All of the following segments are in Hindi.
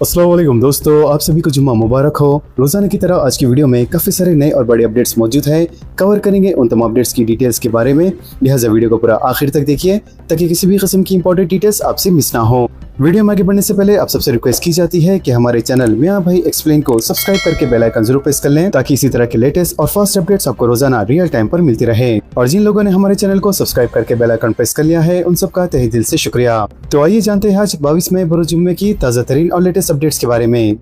अस्सलाम वालेकुम दोस्तों, आप सभी को जुम्मा मुबारक हो। रोजाना की तरह आज की वीडियो में काफ़ी सारे नए और बड़े अपडेट्स मौजूद हैं। कवर करेंगे उन तमाम अपडेट्स की डिटेल्स के बारे में, लिहाजा वीडियो को पूरा आखिर तक देखिए ताकि किसी भी किस्म की इंपॉर्टेंट डिटेल्स आपसे मिस ना हो। वीडियो में आगे बढ़ने से पहले आप सबसे रिक्वेस्ट की जाती है कि हमारे चैनल मियां भाई एक्सप्लेन को सब्सक्राइब करके बेल आइकन जरूर प्रेस कर लें ताकि इसी तरह के लेटेस्ट और फास्ट अपडेट्स आपको रोजाना रियल टाइम पर मिलती रहे। और जिन लोगों ने हमारे चैनल को सब्सक्राइब करके बेल आइकन प्रेस कर लिया है उन सबका तहे दिल से शुक्रिया। तो आइए जानते हैं आज 22 मई बरोज जुम्मे की ताज़ा तरीन और लेटेस्ट अपडेट्स के बारे में।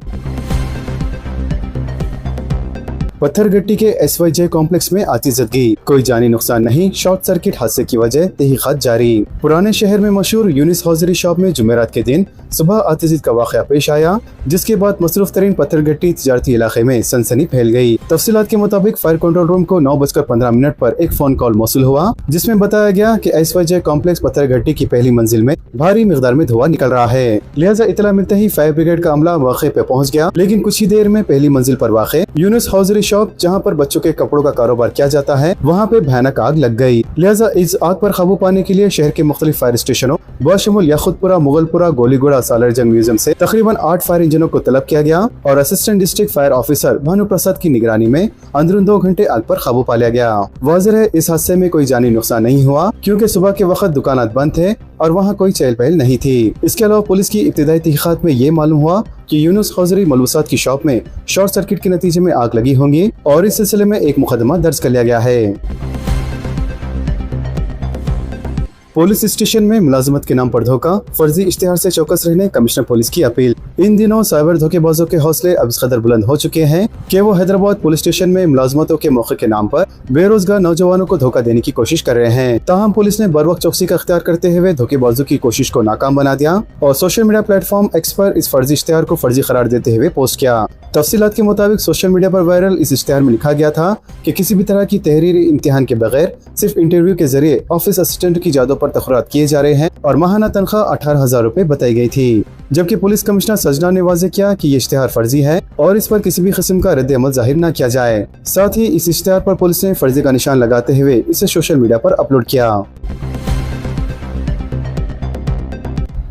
पत्थरगट्टी के SYJ कॉम्प्लेक्स में आतिशबाजी, कोई जानी नुकसान नहीं, शॉर्ट सर्किट हादसे की वजह तहकीकात जारी। पुराने शहर में मशहूर यूनिस हॉजरी शॉप में जुमेरात के दिन सुबह आतिशबाजी का वाक़या पेश आया, जिसके बाद मसरूफ तरीन पत्थरगट्टी तिजारती इलाके में सनसनी फैल गई। तफसीलात के मुताबिक फायर कंट्रोल रूम को 9:15 पर एक फोन कॉल मौसूल हुआ, जिसमें बताया गया कि SYJ कॉम्प्लेक्स पत्थरगट्टी की पहली मंजिल में भारी मिकदार में धुआं निकल रहा है। लिहाजा इतला मिलते ही फायर ब्रिगेड का अमला मौके पे पहुंच गया, लेकिन कुछ ही देर में पहली मंजिल पर वाक़े यूनिस हॉजरी शॉप, जहां पर बच्चों के कपड़ों का कारोबार किया जाता है, वहां पे भयानक आग लग गई। लिहाजा इस आग पर काबू पाने के लिए शहर के मुख्तलिफ फायर स्टेशनों बशमुल याखुतपुरा, मुगलपुरा, गोलीगुड़ा, सालारजंग म्यूजियम से तकरीबन 8 फायर इंजनों को तलब किया गया और assistant district fire officer Bhanu Prasad की निगरानी में अंदरून 2 घंटे आग पर काबू पा लिया गया। वाज़ेह है इस हादसे में कोई जानी नुकसान नहीं हुआ, क्योंकि सुबह के वक्त दुकानात बंद थे और वहाँ कोई चहल पहल नहीं थी। इसके अलावा पुलिस की इब्तिदाई तहकीकात में ये मालूम हुआ कि यूनुस हॉजरी मलबूसात की शॉप में शॉर्ट सर्किट के नतीजे में आग लगी होंगी और इस सिलसिले में एक मुकदमा दर्ज कर लिया गया है। पुलिस स्टेशन में मुलाजमत के नाम पर धोखा, फर्जी इश्तिहार से चौकस रहने कमिश्नर पुलिस की अपील। इन दिनों साइबर धोखेबाजों के हौसले अब इस कदर बुलंद हो चुके हैं कि वो हैदराबाद पुलिस स्टेशन में मुलाजमतों के मौके के नाम पर बेरोजगार नौजवानों को धोखा देने की कोशिश कर रहे हैं। ताहम पुलिस ने बर वक्त चौकसी का इख्तियार करते हुए धोखेबाजों की कोशिश को नाकाम बना दिया और सोशल मीडिया प्लेटफॉर्म एक्स पर इस फर्जी इश्तिहार को फर्जी करार देते हुए पोस्ट किया। तफसीलात के मुताबिक सोशल मीडिया पर वायरल इस इश्तिहार में लिखा गया था कि किसी भी तरह की तहरीरी इम्तिहान के बगैर सिर्फ इंटरव्यू के जरिए ऑफिस असिस्टेंट की जादों पर तखरात किए जा रहे हैं और माहाना तनख्वाह 18,000 रुपए बताई गई थी। जबकि पुलिस कमिश्नर सजना ने वाज़ेह किया कि ये इश्तिहार फर्जी है और इस पर किसी भी किस्म का रद्द अमल जाहिर न किया जाए। साथ ही इस इश्तिहार पर पुलिस ने फर्जी का निशान लगाते हुए इसे सोशल मीडिया पर अपलोड किया।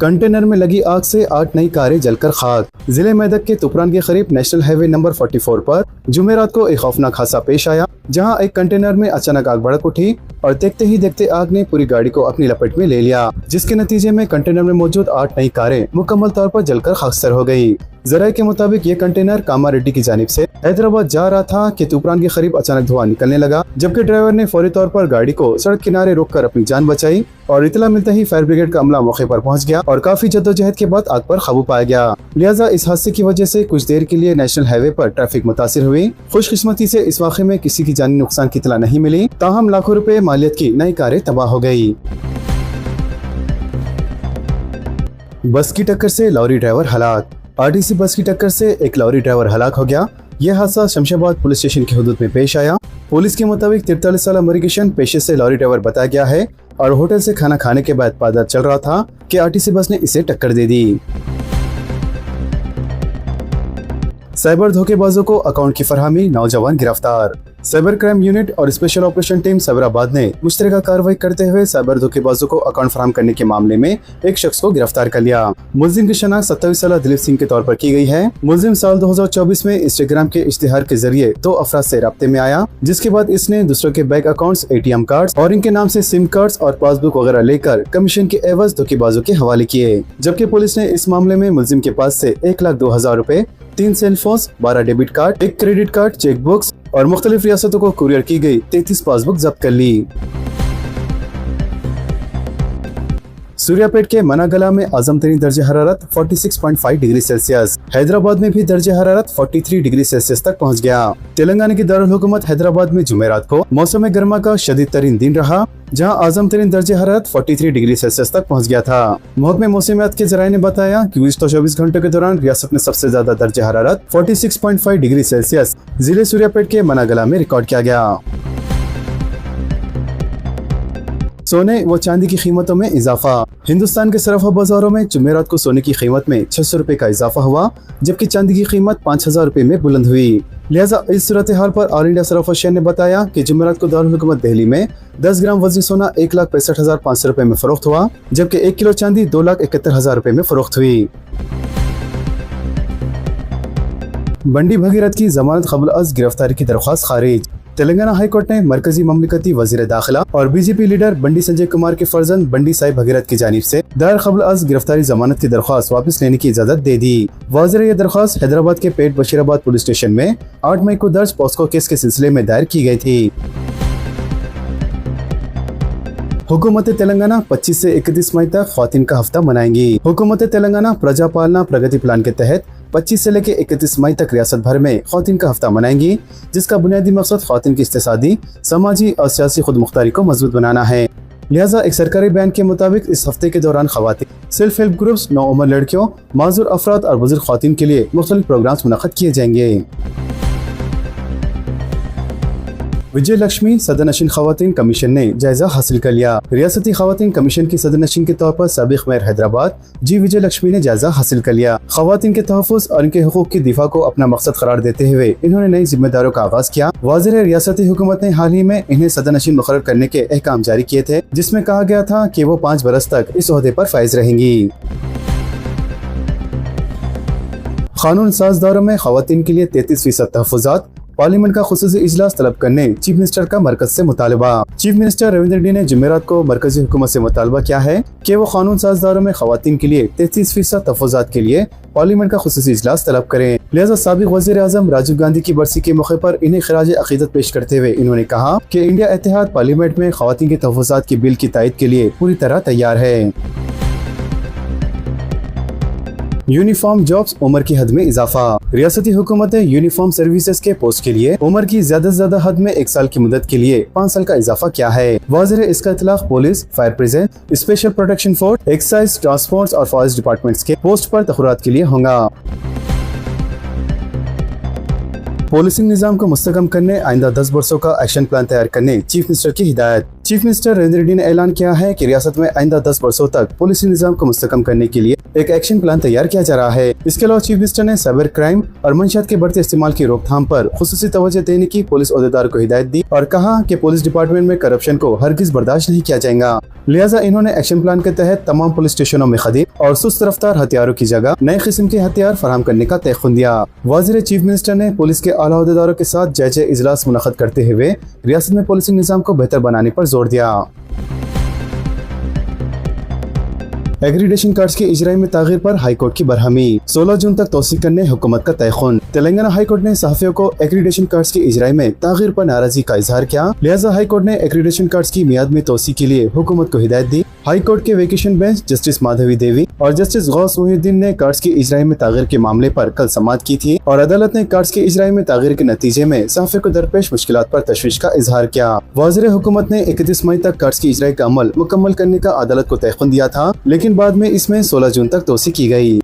कंटेनर में लगी आग से 8 नई कारें जलकर खाक। जिले मेदक के तुपरान के करीब नेशनल हाईवे नंबर 44 पर जुमेरात को एक खौफनाक हादसा पेश आया, जहां एक कंटेनर में अचानक आग भड़क उठी और देखते ही देखते आग ने पूरी गाड़ी को अपनी लपेट में ले लिया, जिसके नतीजे में कंटेनर में मौजूद 8 नई कारें मुकम्मल तौर पर जलकर खाकसर हो गई। जराये के मुताबिक ये कंटेनर कामारेड्डी की जानिब से हैदराबाद जा रहा था कि तुपरान के करीब अचानक धुआं निकलने लगा, जबकि ड्राइवर ने फौरी तौर पर गाड़ी को सड़क किनारे रोककर अपनी जान बचाई और इतला मिलते ही फायर ब्रिगेड का अमला मौके पर पहुंच गया और काफी जद्दोजहद के बाद आग पर काबू पाया गया। लिहाजा इस हादसे की वजह से कुछ देर के लिए नेशनल हाईवे पर ट्रैफिक मुतासिर हुई। खुशकिस्मती से इस वाक़े में किसी की जानी नुकसान की इतला नहीं मिली, ताहम लाखों रुपए मालियत की नई कारें तबाह हो गई। बस की टक्कर से लॉरी ड्राइवर हलाक। RTC बस की टक्कर से एक लॉरी ड्राइवर हलाक हो गया। यह हादसा शमशाबाद पुलिस स्टेशन की हदूद में पेश आया। पुलिस के मुताबिक 43 साल अमेरिकन पेशे से लॉरी ड्राइवर बताया गया है और होटल से खाना खाने के बाद पैदल चल रहा था कि RTC बस ने इसे टक्कर दे दी। साइबर धोखेबाजों को अकाउंट की फरहमी, नौजवान गिरफ्तार। साइबर क्राइम यूनिट और स्पेशल ऑपरेशन टीम साइबराबाद ने मुश्तरका कार्रवाई करते हुए साइबर धोखेबाजों को अकाउंट फराहम करने के मामले में एक शख्स को गिरफ्तार कर लिया। मुलजिम की शनाख्त 27 साल दिलीप सिंह के तौर पर की गई है। मुलजिम साल 2024 में इंस्टाग्राम के इश्तिहार के जरिए 2 अफराद से राब्ते में आया, जिसके बाद इसने दूसरों के बैंक अकाउंट्स, ATM कार्ड्स और इनके नाम से सिम कार्ड्स और पासबुक वगैरह लेकर कमीशन के एवज धोखेबाजों के हवाले किए। जबकि पुलिस ने इस मामले में मुलजिम के पास से 1,02,000 रुपए, 3 cellphones, 12 debit card, 1 credit card, cheque books और मुख्तलिफ रियासतों को कुरियर की गई 33 पासबुक जब्त कर ली। सूर्यापेट के मनागला में आजम तरीन दर्जे हरारत 46.5 डिग्री सेल्सियस। हैदराबाद में भी दर्जे हरारत 43 डिग्री सेल्सियस तक पहुंच गया। तेलंगाना की दारुल हुकूमत हैदराबाद में जुमेरात को मौसम गर्मा का शदीद तरीन दिन रहा, जहां आजम तरीन दर्जे हरारत 43 डिग्री सेल्सियस तक पहुंच गया था। महकमे मौसमियात के जराये ने बताया कि गुज़िश्ता 24 घंटों के दौरान रियासत में सबसे ज्यादा दर्जे हरारत 46.5 डिग्री सेल्सियस जिले सूर्यापेट के मनागला में रिकॉर्ड किया गया। सोने व चांदी की कीमतों में इजाफा। हिंदुस्तान के सराफा बाजारों में जुमेरात को सोने की कीमत में 600 रुपए का इजाफा हुआ, जबकि चांदी की कीमत 5,000 रुपए में बुलंद हुई। लिहाजा इस सूरत हाल पर ऑल इंडिया सराफा शेयर ने बताया कि जुमेरात को दारुल हुकूमत दिल्ली में 10 ग्राम वजनी सोना 1,65,500 रुपए में फरोख्त हुआ, जबकि 1 किलो चांदी 2,71,000 रुपए में फरोख्त हुई। बंडी भगीरथ की जमानत कबल अज गिरफ्तारी की दरख्वास्त खारिज। तेलंगाना हाई कोर्ट ने मरकजी ममलिकती वजीर दाखिला और बीजेपी लीडर बंडी संजय कुमार के फर्जंद बंडी साई भगीरथ की जानिब से दायर कबल अज गिरफ्तारी जमानत की दरख्वास्त वापस लेने की इजाजत दे दी। वाज़ेह ये दरख्वास्त हैदराबाद के पेट बशीराबाद पुलिस स्टेशन में 8 मई को दर्ज पॉस्को केस के सिलसिले में दायर की गई थी। हुकूमत तेलंगाना 25 से 31 मई तक ख्वातीन का हफ्ता मनाएंगी। हुकूमत तेलंगाना प्रजा पालना प्रगति प्लान के तहत 25 से लेकर 31 मई तक रियासत भर में ख्वातीन का हफ्ता मनाएंगी, जिसका बुनियादी मकसद ख्वातीन की इक्तिसादी, समाजी और सियासी खुद मुख्तारी को मजबूत बनाना है। लिहाजा एक सरकारी बयान के मुताबिक इस हफ्ते के दौरान ख्वातीन, सेल्फ हेल्प ग्रुप्स, नौउम्र लड़कियों, माजूर अफराद और बुजुर्ग ख्वातीन के लिए मुख्तलिफ प्रोग्राम मुनक़्क़द किए जाएंगे। विजय लक्ष्मी सदरनशीन ख़वातीन कमीशन ने जायजा हासिल कर लिया। रियासती ख़वातीन कमीशन की सदरनशीन के तौर पर साबिक़ मेयर हैदराबाद जी विजय लक्ष्मी ने जायजा हासिल कर लिया। ख़वातीन के तहफ़्फ़ुज़ और इनके हुकूक की दिफा को अपना मकसद करार देते हुए इन्होंने नई जिम्मेदारियों का आगाज किया। वाज़ेह है, रियासती हुकूमत ने हाल ही में इन्हें सदरनशीन मुक़र्रर करने के अहकाम जारी किए थे, जिसमें कहा गया था कि वो 5 बरस तक इस ओहदे पर फाइज रहेंगी। कानून साज दौरों में ख़वातीन के लिए 33% तहफ़्फ़ुज़ात, पार्लियामेंट का खुसूसी इजलास तलब करने चीफ मिनिस्टर का मरकज से मुतालबा। चीफ मिनिस्टर रविंद्र रेड्डी ने जुमेरात को मरकजी हुकूमत से मुतालबा किया है कि वो कानून साज दायरों में ख़वातीन के लिए 33% तहफ़्फ़ुज़ात के लिए पार्लियामेंट का खुसूसी इजलास तलब करें। लिहाजा साबिक़ वज़ीर आज़म राजीव गांधी की बरसी के मौके पर इन्हें खिराज अक़ीदत पेश करते हुए इन्होंने कहा कि इंडिया इत्तेहाद पार्लियामेंट में ख़वातीन के तहफ़्फ़ुज़ात की बिल की तायद के लिए पूरी तरह तैयार है। यूनिफॉर्म जॉब्स उम्र की हद में इजाफा। रियासती हुकूमत ने यूनिफॉर्म सर्विसेज के पोस्ट के लिए उम्र की ज्यादा से ज्यादा हद में 1 साल की मुद्दत के लिए 5 साल का इजाफा किया है। वाज़ेह इसका इतलाक़ police, fire brigade, special protection force, excise, transport और फॉरेस्ट डिपार्टमेंट्स के पोस्ट पर तखुरात के लिए होगा। पॉलिसिंग निज़ाम को मुस्तकम करने आइंदा 10 बरसों का एक्शन प्लान तैयार करने चीफ मिनिस्टर की हिदायत। चीफ मिनिस्टर रविंद्र रेड्डी ने ऐलान किया है कि रियासत में आइंदा 10 बरसों तक पॉलिसिंग निज़ाम को मुस्तकम करने के लिए एक एक्शन प्लान तैयार किया जा रहा है। इसके अलावा चीफ मिनिस्टर ने साइबर क्राइम और मंशियात के बढ़ते इस्तेमाल की रोकथाम पर खुसूसी तवज्जो देने की पुलिस ओहदेदार को हिदायत दी और कहा कि पुलिस डिपार्टमेंट में करप्शन को हरगिज बर्दाश्त नहीं किया जाएगा। लिहाजा इन्होंने एक्शन प्लान के तहत तमाम पुलिस स्टेशनों में खदीम और सुस्त रफ्तार हथियारों की जगह नए किस्म के हथियार फराहम करने का तयख्खुन दिया। वाज़ेह चीफ मिनिस्टर ने पुलिस के आला ओहदेदारों के साथ जायजा इजलास मुनक़्क़द करते हुए रियासत में पुलिसिंग निज़ाम को बेहतर बनाने पर जोर दिया। एग्रीडेशन कार्ड्स के इजराई में तागीर पर हाई कोर्ट की बरहमी। 16 जून तक तौसीक करने हुकूमत का तयख्खुन। तेलंगाना हाई कोर्ट ने सहाफ़ियों को एग्रीडेशन कार्ड्स के इजराई में तागीर पर नाराजगी का इजहार किया। लिहाजा हाई कोर्ट ने एग्रीडेशन कार्ड्स की मियाद में तौसीक के लिए हुकूमत को हिदायत दी। हाई कोर्ट के वेकेशन बेंच जस्टिस माधवी देवी और जस्टिस गौस मुहिउद्दीन ने कार्ड्स की इजराई में तागीर के मामले पर कल समाअत की थी और अदालत ने कार्ड्स के इजराई में तागीर के नतीजे में सहाफ़ियों को दरपेश मुश्किलात पर तशवीश का इजहार किया। वाज़ेह हुकूमत ने 31 मई तक कार्ड्स की इजराई का अमल मुकम्मल करने का अदालत को तयख्खुन दिया था, लेकिन बाद में इसमें 16 जून तक तौसीक की गई।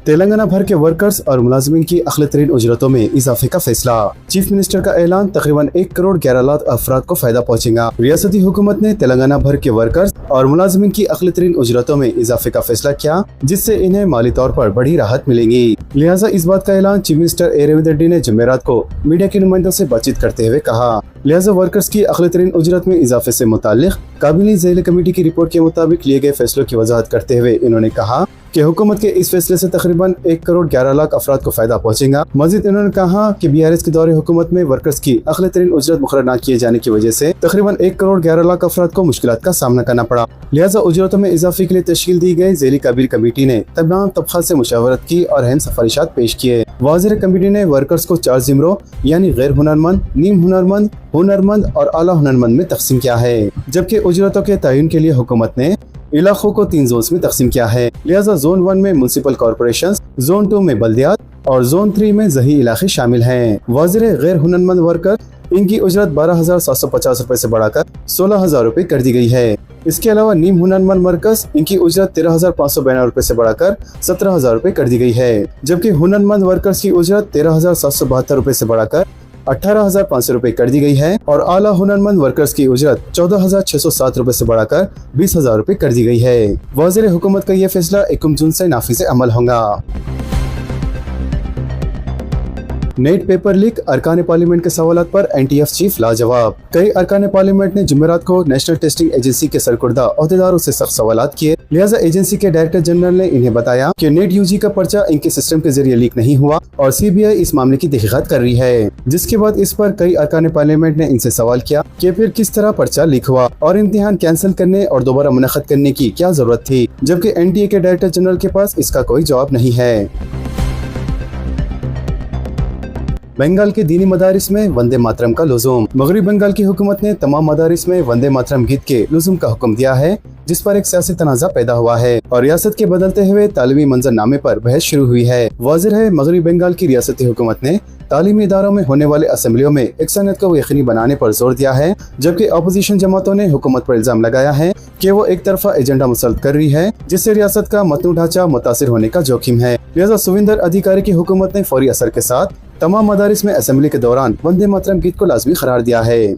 तेलंगाना भर के वर्कर्स और मुलाजिमीन की अक़ली तरीन उजरतों में इजाफे का फैसला। चीफ मिनिस्टर का ऐलान, तकरीबन 1 करोड़ 11 लाख अफराद को फायदा पहुंचेगा। रियासती हुकूमत ने तेलंगाना भर के वर्कर्स और मुलाजिमीन की अक़ली तरीन उजरतों में इजाफे का फैसला किया, जिससे इन्हें माली तौर पर बड़ी राहत मिलेगी। लिहाजा इस बात का ऐलान चीफ मिनिस्टर रविंद्र रेड्डी ने जुमेरात को मीडिया के नुमाइंदों से बातचीत करते हुए कहा। लिहाजा वर्कर्स की अक़ली तरीन उजरत में इजाफे से मुताल्लिक़ काबिनी ज़ैली कमेटी की रिपोर्ट के मुताबिक लिए गए फैसलों की वजाहत करते हुए इन्होंने कहा कि हुकूमत के इस फैसले से तकरीबन 1 करोड़ 11 लाख अफराद को फायदा पहुंचेगा। मजीद इन्होंने कहा कि BRS के दौरे हुकूमत में वर्कर्स की अक़ली तरीन उजरत मुकर्रर न किए जाने की वजह से तकरीबन 1 करोड़ 11 लाख अफराद को मुश्किलात का सामना करना पड़ा। लिहाजा उजरतों में इजाफे के लिए तश्कील दी गई ज़ैली काबिनी कमेटी ने तमाम तबक़ात से मुशावरत की और अहम सिफारिशात पेश किए। वाज़ेह कमेटी ने वर्कर्स को 4 ज़िमरों यानी गैर हुनरमंद, नीम हुनरमंद, हुनरमंद और आला हुनरमंद में तकसीम किया है, जबकि उजरतों के तयन के लिए हुकूमत ने इलाकों को 3 जोन्स में तकसीम किया है। लिहाजा जोन 1 में म्युनिसिपल कॉर्पोरेशंस, जोन 2 में बल्दियात और जोन 3 में ज़ही इलाके शामिल हैं। वाज़ेह गैर हुनरमंद वर्कर इनकी उजरत 12,750 रुपए से बढ़ाकर 16,000 रुपए कर दी गई है। इसके अलावा नीम हुनरमंद मरकज इनकी उजरत 13,592 रुपए से बढ़ाकर 17,000 रुपए कर दी गई है, जबकि हुनरमंद वर्कर्स की उजरत 13,772 रुपए से बढ़ाकर 18,500 रुपए कर दी गई है और आला हुनरमंद वर्कर्स की उजरत 14,607 रुपए से बढ़ाकर 20,000 रुपए कर दी गई है। वाज़ेह हुकूमत का यह फैसला 1 जून से नाफिज़ अमल होगा। नेट पेपर लीक, अरकान पार्लियामेंट के सवालात पर NTF चीफ लाजवाब। कई अरकान पार्लियामेंट ने जुमेरात को नेशनल टेस्टिंग एजेंसी के सरकुर्दा ओहदेदारों से सख्त सवालात किए। लिहाजा एजेंसी के डायरेक्टर जनरल ने इन्हें बताया कि नेट UG का पर्चा इनके सिस्टम के जरिए लीक नहीं हुआ और CBI इस मामले की तहकीकात कर रही है। जिसके बाद इस पर कई अरकान पार्लियामेंट ने इनसे सवाल किया कि फिर किस तरह पर्चा लीक हुआ और इम्तिहान कैंसिल करने और दोबारा मुनक़्क़द करने की क्या जरूरत थी, जबकि NTA के डायरेक्टर जनरल के पास इसका कोई जवाब नहीं है। बंगाल के दीनी मदारिस में वंदे मातरम का लुज़ूम। मगरबी बंगाल की हुकूमत ने तमाम मदारिस में वंदे मातरम गीत के लुज़ूम का हुक्म दिया है, जिस पर एक सियासी तनाज़ा पैदा हुआ है और रियासत के बदलते हुए तालीमी मंजरनामे पर बहस शुरू हुई है। वाज़िह है मगरबी बंगाल की रियासती हुकूमत ने तालीमी इदारों में होने वाले असम्बलियों में एकसानियत को यकीनी बनाने पर जोर दिया है, जबकि अपोजिशन जमातों ने हुकूमत पर इल्जाम लगाया है कि वो एक तरफा एजेंडा मुसल्लत कर रही है, जिससे रियासत का मतनू ढांचा मुतासिर होने का जोखिम है। लिहाजा सुविंदर अधिकारी की हुकूमत ने फौरी असर के साथ तमाम मदारिस में असेंबली के दौरान वंदे मातरम गीत को लाजमी करार दिया है।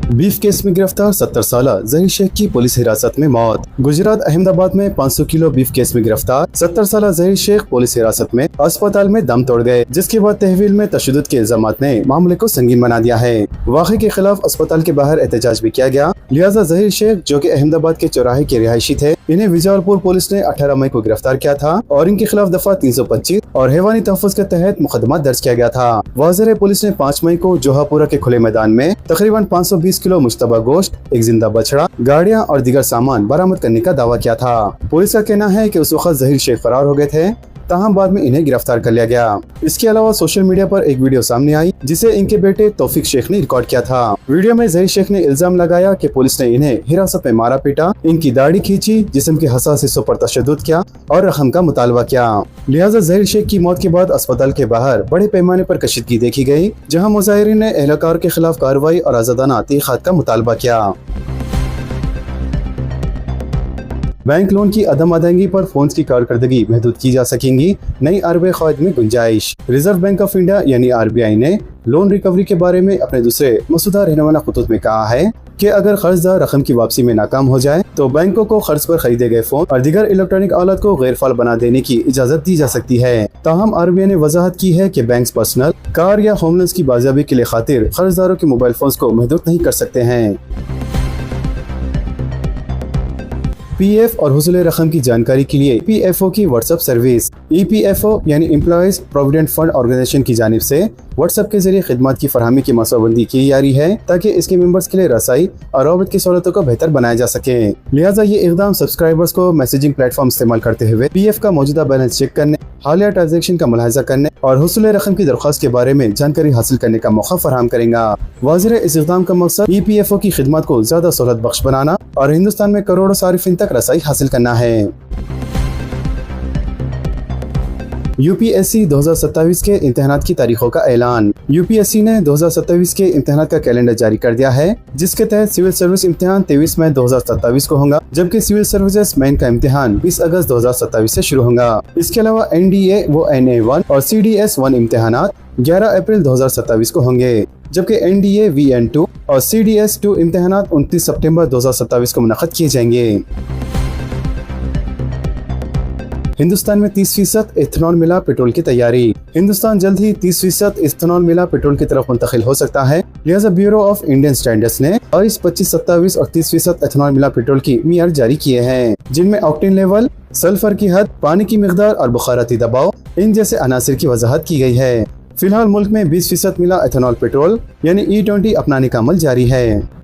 बीफ केस में गिरफ्तार 70 साल जहीर शेख की पुलिस हिरासत में मौत। गुजरात अहमदाबाद में 500 किलो बीफ केस में गिरफ्तार 70 साल जहीर शेख पुलिस हिरासत में अस्पताल में दम तोड़ गए, जिसके बाद तहवील में तशद्दुद के इल्जामात ने मामले को संगीन बना दिया है। वाक़े के खिलाफ अस्पताल के बाहर एहतजाज भी किया गया। लिहाजा जहीर शेख, जो कि अहमदाबाद के चौराहे के रिहायशी थे, इन्हें विजयपुर पुलिस ने 18 मई को गिरफ्तार किया था और इनके खिलाफ दफा 325 और हैवानी तहफ़्फ़ुज़ के तहत मुकदमा दर्ज किया गया था। वाज़िह पुलिस ने 5 मई को जोहापुरा के खुले मैदान में तकरीबन 520 किलो मुश्तबा गोश्त, एक जिंदा बछड़ा, गाड़ियां और दीगर सामान बरामद करने का दावा किया था। पुलिस का कहना है कि उस वक्त जहीर शेख फरार हो गए थे, ताहम बाद में इन्हें गिरफ्तार कर लिया गया। इसके अलावा सोशल मीडिया पर एक वीडियो सामने आई जिसे इनके बेटे तौफीक शेख ने रिकॉर्ड किया था। वीडियो में जहीर शेख ने इल्जाम लगाया कि पुलिस ने इन्हें हिरासत में मारा पीटा, इनकी दाढ़ी खींची, जिस्म के हसास हिस्सों पर तशद्दुद किया और रकम का मुतालबा किया। लिहाजा जहीर शेख की मौत के बाद अस्पताल के बाहर बड़े पैमाने पर कशीदगी देखी गयी, जहाँ मुजाहिरीन ने एहलकार के खिलाफ कार्रवाई और आज़ादाना तहक़ीक़ात का मुतालबा किया। बैंक लोन की अदम अदायगी पर फोन की कारकर्दगी महदूद की जा सकेंगी, नई RBI क़वायद में गुंजाइश। रिजर्व बैंक ऑफ इंडिया यानी RBI ने लोन रिकवरी के बारे में अपने दूसरे मसूदा रहनुमा खुतूत में कहा है कि अगर कर्जदार रकम की वापसी में नाकाम हो जाए तो बैंकों को कर्ज पर खरीदे गए फोन और दीगर इलेक्ट्रॉनिक आलत को गैर फाल बना देने की इजाजत दी जा सकती है। ताहम RBI ने वजाहत की है कि बैंक पर्सनल, कार या होम लोन्स की बाजियाबी के लिए खातिर कर्जदारों के मोबाइल फोन को महदूद नहीं कर सकते हैं। PF और हुसूल रकम की जानकारी के लिए EPFO की व्हाट्सएप सर्विस। EPFO यानी एम्प्लॉयज प्रोविडेंट फंड ऑर्गेनाइजेशन की जानिब से व्हाट्सएप के जरिए खिदमत की फरहमी की मनसूबाबंदी की जा रही है, ताकि इसके मेंबर्स के लिए रसाई और रवाबत की सहूलतों को बेहतर बनाया जा सके। लिहाजा ये इक़दाम सब्सक्राइबर्स को मैसेजिंग प्लेटफॉर्म इस्तेमाल करते हुए PF का मौजूदा बैलेंस चेक करने, हालिया ट्रांजैक्शन का मुलाहिजा करने और हुसूल रकम की दरख्वास्त के बारे में जानकारी हासिल करने का मौका फराहम करेगा। वाज़िह है इस इक़दाम का मकसद EPFO की खिदमत को ज्यादा सहूलत बख्श बनाना और हिंदुस्तान में करोड़ों सारिफिन तक रसाई हासिल करना है। UPSC 2027 के इम्तिहानात की तारीखों का ऐलान। UPSC ने 2027 के इम्तिहानात का कैलेंडर जारी कर दिया है, जिसके तहत सिविल सर्विस इम्तिहान 23 मई 2027 को होगा, जबकि सिविल सर्विसेज मेन का इम्तिहान 20 अगस्त 2027 से शुरू होगा। इसके अलावा NDA वो NA1 और CDS 1 इम्तिहानात 11 अप्रैल 2027 को होंगे, जबकि NDA VN2 और CDS 2 इम्तिहानात 29 सितंबर 2027 को मुनक़्क़द किए जाएंगे। हिंदुस्तान में 30% इथेनॉल मिला पेट्रोल की तैयारी। हिंदुस्तान जल्द ही 30% इथेनॉल मिला पेट्रोल की तरफ मुंतकिल हो सकता है। लिहाजा ब्यूरो ऑफ इंडियन स्टैंडर्ड्स ने 22, 25, 27 और 30% इथेनॉल मिला पेट्रोल की मियार जारी किए हैं, जिनमें ऑक्टेन लेवल, सल्फर की हद, पानी की मिकदार और बुखाराती दबाव इन जैसे अनासिर की वजाहत की गई है। फिलहाल मुल्क में 20% मिला इथेनॉल पेट्रोल यानी E20 अपनाने का अमल जारी है।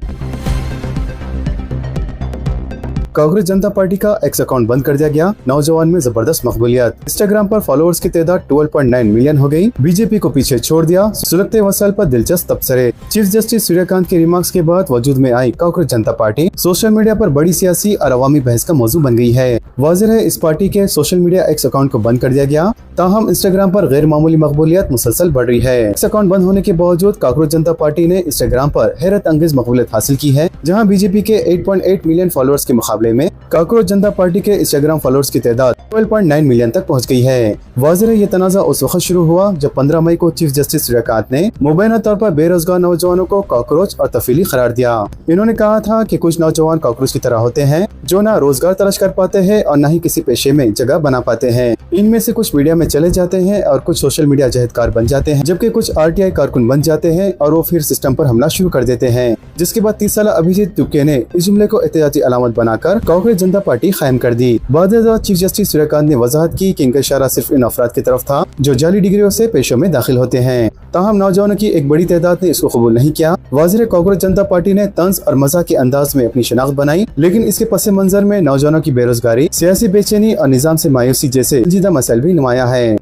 कांग्रेस जनता पार्टी का एक्स अकाउंट बंद कर दिया गया, नौजवान में जबरदस्त मकबूलियत। इंस्टाग्राम पर फॉलोअर्स की तादाद 12.9 मिलियन हो गई, बीजेपी को पीछे छोड़ दिया, सुलगते वसाइल पर दिलचस्प तबसरे। चीफ जस्टिस सूर्यकांत के रिमार्क्स के बाद वजूद में आई कांग्रेस जनता पार्टी सोशल मीडिया पर बड़ी सियासी और अवामी बहस का मौजू बन गई है। वाज़िह है इस पार्टी के सोशल मीडिया एक्स अकाउंट को बंद कर दिया गया, ताहम इंस्टाग्राम पर गैर मामूली मकबूलियत मुसलसल बढ़ रही है। एक्स अकाउंट बंद होने के बावजूद कांग्रेस जनता पार्टी ने इंस्टाग्राम पर हैरत अंगेज मकबूलियत हासिल की है, जहाँ बीजेपी के 8.8 मिलियन फॉलोअर्स के मुकाबले में कॉकरोच जनता पार्टी के इंस्टाग्राम फॉलोअर्स की तादाद 12.9 मिलियन तक पहुंच गई है। वाज़ेह है ये तनाज़ा उस वक्त शुरू हुआ जब 15 मई को चीफ जस्टिस सूर्यकांत ने मुबैना तौर पर बेरोजगार नौजवानों को कॉकरोच और तफीली करार दिया। इन्होंने कहा था कि कुछ नौजवान कॉकरोच की तरह होते हैं जो न रोजगार तलाश कर पाते हैं और न ही किसी पेशे में जगह बना पाते हैं। इनमें से कुछ मीडिया में चले जाते हैं और कुछ सोशल मीडिया जहदकार बन जाते हैं, जबकि कुछ RTI कारकुन बन जाते हैं और वो फिर सिस्टम पर हमला शुरू कर देते हैं। जिसके बाद 30 साल अभिजीत तुपके ने इस जुमले को एहतियाती अलामत बनाकर कॉकरोच जनता पार्टी कायम कर दी। बाद चीफ जस्टिस सूर्यकांत ने वजाहत की कि इनका इशारा सिर्फ इन अफराद की तरफ था जो जाली डिग्रियों से पेशों में दाखिल होते हैं। ताहम नौजवानों की एक बड़ी तादाद ने इसको कबूल नहीं किया। वाज़ेह कॉकरोच जनता पार्टी ने तंज और मजाक के अंदाज में अपनी शनाख्त बनाई, लेकिन इसके पस मंजर में नौजवानों की बेरोजगारी, सियासी बेचैनी और निजाम से मायूसी जैसे पेचीदा मसाइल भी नुमाया है।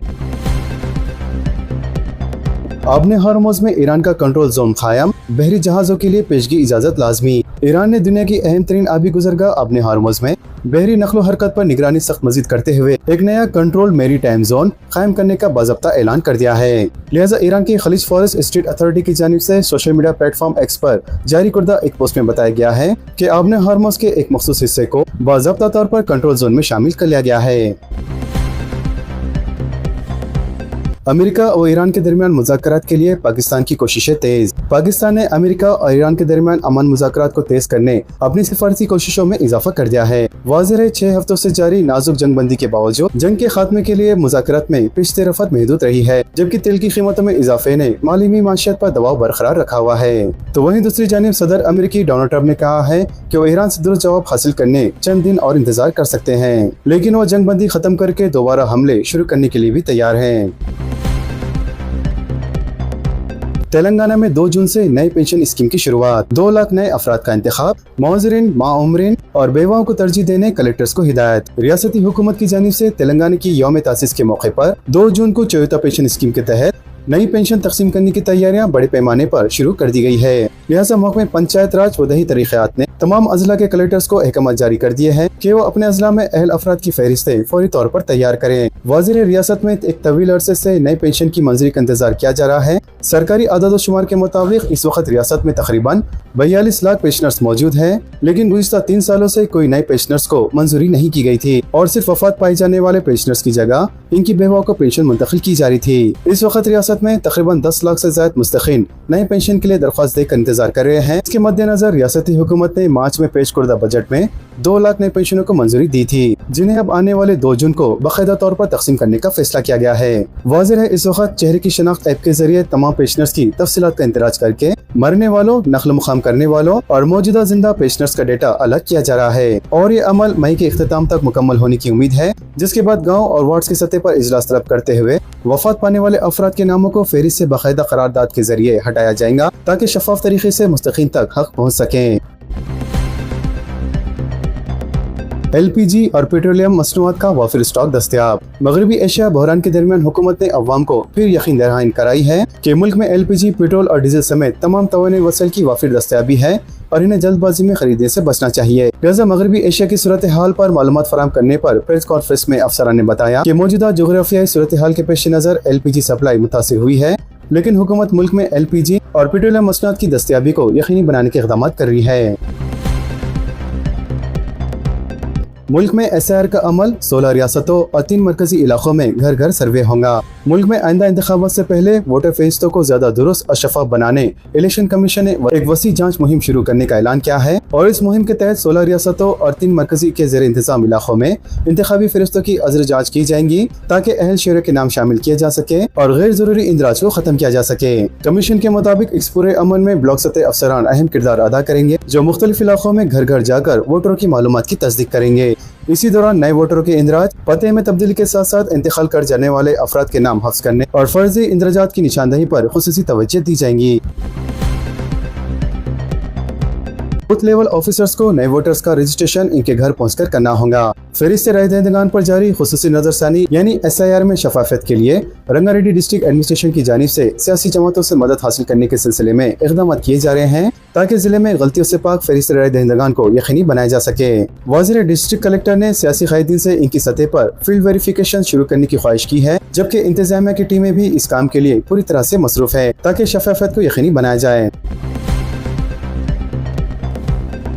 आबने हॉर्मुज़ में ईरान का कंट्रोल जोन कायम, बहरी जहाजों के लिए पेशगी इजाजत लाजमी। ईरान ने दुनिया की अहम तरीन आबी गुजरगाह आबने हॉर्मुज़ में बहरी नकलो हरकत पर निगरानी सख्त मजीद करते हुए एक नया कंट्रोल मेरी टाइम जोन कायम करने का बाज़ाब्ता ऐलान कर दिया है। लिहाजा ईरान की खलीज फॉरेस्ट स्ट्रीट अथॉरिटी की जानिब से सोशल मीडिया प्लेटफॉर्म एक्स पर जारी करदा एक पोस्ट में बताया गया है कि आबने हॉर्मुज़ के एक मखसूस हिस्से को बाज़ाब्ता तौर पर कंट्रोल जोन में शामिल कर लिया गया है। अमेरिका और ईरान के दरमियान मुज़ाकरात के लिए पाकिस्तान की कोशिशें तेज। पाकिस्तान ने अमेरिका और ईरान के दरमियान अमन मुज़ाकरात को तेज करने अपनी सिफारती कोशिशों में इजाफा कर दिया है। वाज़ेह है 6 हफ्तों से जारी नाजुक जंगबंदी के बावजूद जंग के खात्मे के लिए मुज़ाकरात में पेशते रफ़त महदूद रही है, जबकि तेल की कीमतों में इजाफे ने मालिमी माशियत पर दबाव बरकरार रखा हुआ है। तो वहीं दूसरी जानिब सदर अमेरिकी डोनाल्ड ट्रंप ने कहा है कि वो ईरान से दुरुस्त जवाब हासिल करने चंद दिन और इंतजार कर सकते हैं, लेकिन वो जंगबंदी खत्म करके दोबारा हमले शुरू करने के लिए भी तैयार हैं। तेलंगाना में 2 जून से नई पेंशन स्कीम की शुरुआत। 2 लाख नए अफराद का इंतखाब, मौजरीन, माउमरीन और बेवाओं को तरजीह देने कलेक्टर्स को हिदायत। रियासती हुकूमत की जानिब से तेलंगाना की यौम तासीस के मौके पर 2 जून को चयोता पेंशन स्कीम के तहत नई पेंशन तकसीम करने की तैयारियां बड़े पैमाने पर शुरू कर दी गई है। लिहाजा महकमे पंचायत राज व दही तरीक़ात ने तमाम अजला के कलेक्टर्स को अहकाम जारी कर दिए हैं कि वो अपने अजला में अहल अफराद की फहरिस्तें फौरी तौर पर तैयार करें। वाज़ेह रियासत में एक तवील अरसे से नई पेंशन की मंजूरी का इंतजार किया जा रहा है। सरकारी आदाद शुमार के मुताबिक इस वक्त रियासत में तकरीबन 42 लाख पेंशनर्स मौजूद हैं, लेकिन गुज़िश्ता 3 सालों से कोई नए पेंशनर्स को मंजूरी नहीं की गई थी और सिर्फ वफात पाए जाने वाले पेंशनर्स की जगह इनकी बेवाओं को पेंशन मुंतकिल की जा रही थी। इस वक्त रियासत में तकरीबन 10 लाख से ज्यादा मुस्तकीन नए पेंशन के लिए दरख्वास्त देकर इंतजार कर रहे हैं। इसके मद्देनजर रियासती हुकूमत ने मार्च में पेश करदा बजट में 2 लाख नए पेंशनों को मंजूरी दी थी, जिन्हें अब आने वाले 2 जून को बाकायदा तौर पर तकसीम करने का फैसला किया गया है। वाज़ेह है इस वक्त चेहरे की शनाख्त ऐप के जरिए तमाम पेंशनर्स की तफसीलात का इंतराज करके मरने वालों, नकल मुकाम करने वालों और मौजूदा जिंदा पेंशनर्स का डेटा अलग किया जा रहा है और ये अमल मई के इख्तिताम तक मुकम्मल होने की उम्मीद है, जिसके बाद गाँव और वार्ड की सतह पर इजलास तलब करते हुए वफात पाने वाले अफराद के नामों को फेहरिस्त से बाकायदा करारदाद के जरिए हटाया जाएगा ताकि शफाफ तरीके से मुस्तकीन तक हक पहुँच सकें। LPG और पेट्रोलियम मसनूआत का वाफिर स्टॉक दस्तयाब। मगरबी एशिया बहरान के दरमियान हुकूमत ने अवाम को फिर यकीन दहानी कराई है कि मुल्क में LPG, पेट्रोल और डीजल समेत तमाम तवानी वसाइल की वाफिर दस्तयाबी है और इन्हें जल्दबाजी में खरीदने से बचना चाहिए। लिहाजा मगरबी एशिया की सूरत हाल पर मालूमात फराहम करने पर प्रेस कॉन्फ्रेंस में अफसरान ने बताया कि मौजूदा जोग्राफियाई सूरत हाल के पेश नज़र LPG सप्लाई मुतासिर हुई है, लेकिन हुकूमत मुल्क में LPG और पेट्रोलियम मसनूआत की दस्तयाबी को यकीनी बनाने के इक़दाम कर रही है। मुल्क में SIR का अमल 16 रियासतों और 3 मरकजी इलाकों में घर घर सर्वे होगा। मुल्क में आइंदा इंतखाबात से पहले वोटर फहरिस्तों को ज्यादा दुरुस्त और शफाफ बनाने इलेक्शन कमीशन ने एक वसी जांच मुहिम शुरू करने का ऐलान किया है और इस मुहिम के तहत 16 रियासतों और 3 मरकजी के जेर इंतजाम इलाकों में इंतखाबी फहरिस्तों की अज़र जाँच की जाएंगी ताकि अहल शहरों के नाम शामिल किए जा सके और गैर जरूरी इंदराज को खत्म किया जा सके। कमीशन के मुताबिक इस पूरे अमल में ब्लॉक सतह अफसरान अहम किरदार अदा करेंगे जो मुख्तलिफ इलाकों में घर घर जाकर वोटरों की मालूमात की तस्दीक करेंगे। इसी दौरान नए वोटरों के इंदराज, पते में तब्दीली के साथ साथ इंतकाल कर जाने वाले अफराद के नाम हफ्ज करने और फर्जी इंदराजात की निशानदही पर खुसूसी तवज्जो दी जाएंगी। बूथ लेवल ऑफिसर्स को नए वोटर्स का रजिस्ट्रेशन इनके घर पहुंचकर करना होगा। फहरिस्त राय दहिंदगान पर जारी खुसूसी नजरसानी यानी SIR में शफाफियत के लिए रंगारेड्डी डिस्ट्रिक्ट एडमिनिस्ट्रेशन की जानिब से सियासी जमातों से मदद हासिल करने के सिलसिले में इक़दाम किए जा रहे हैं ताकि जिले में गलतियों से पाक फहरिस्त राय दहिंदगान को यकीनी बनाया जा सके। वाज़ेह डिस्ट्रिक्ट कलेक्टर ने सियासी कायदीन से इनकी सतह पर फील्ड वेरिफिकेशन शुरू करने की ख्वाहिश की है, जबकि इंतजामिया की टीमें भी इस काम के लिए पूरी तरह से मसरूफ है ताकि शफाफियत को यकीनी बनाया जाए।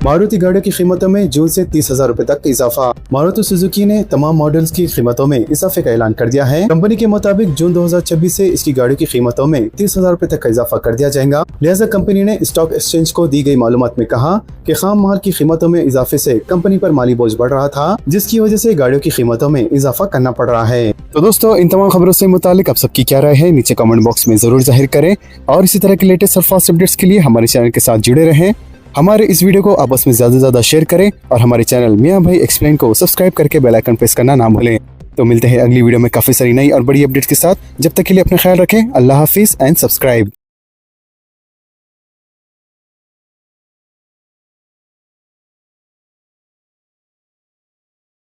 मारुति गाड़ियों की कीमतों में जून से 30,000 रुपए तक इजाफा। मारुति सुजुकी ने तमाम मॉडल्स की कीमतों में इजाफे का ऐलान कर दिया है। कंपनी के मुताबिक जून 2026 से इसकी गाड़ियों की कीमतों में 30,000 रुपए तक का इजाफा कर दिया जाएगा। लिहाजा कंपनी ने स्टॉक एक्सचेंज को दी गई मालूमात में कहा कि खाम माल की कीमतों में इजाफे से कंपनी पर माली बोझ बढ़ रहा था, जिसकी वजह से गाड़ियों की कीमतों में इजाफा करना पड़ रहा है। तो दोस्तों, इन तमाम खबरों से मुतालिक आप सबकी क्या राय है नीचे कमेंट बॉक्स में जरूर जाहिर करें और इसी तरह के लेटेस्ट और फास्ट अपडेट्स के लिए हमारे चैनल के साथ जुड़े रहें। हमारे इस वीडियो को आपस में ज्यादा से ज्यादा शेयर करें और हमारे चैनल मियां भाई एक्सप्लेन को सब्सक्राइब करके बेल आइकन प्रेस करना ना भूलें। तो मिलते हैं अगली वीडियो में काफी सारी नई और बड़ी अपडेट्स के साथ। जब तक के लिए अपना ख्याल रखें। अल्लाह हाफिज एंड सब्सक्राइब।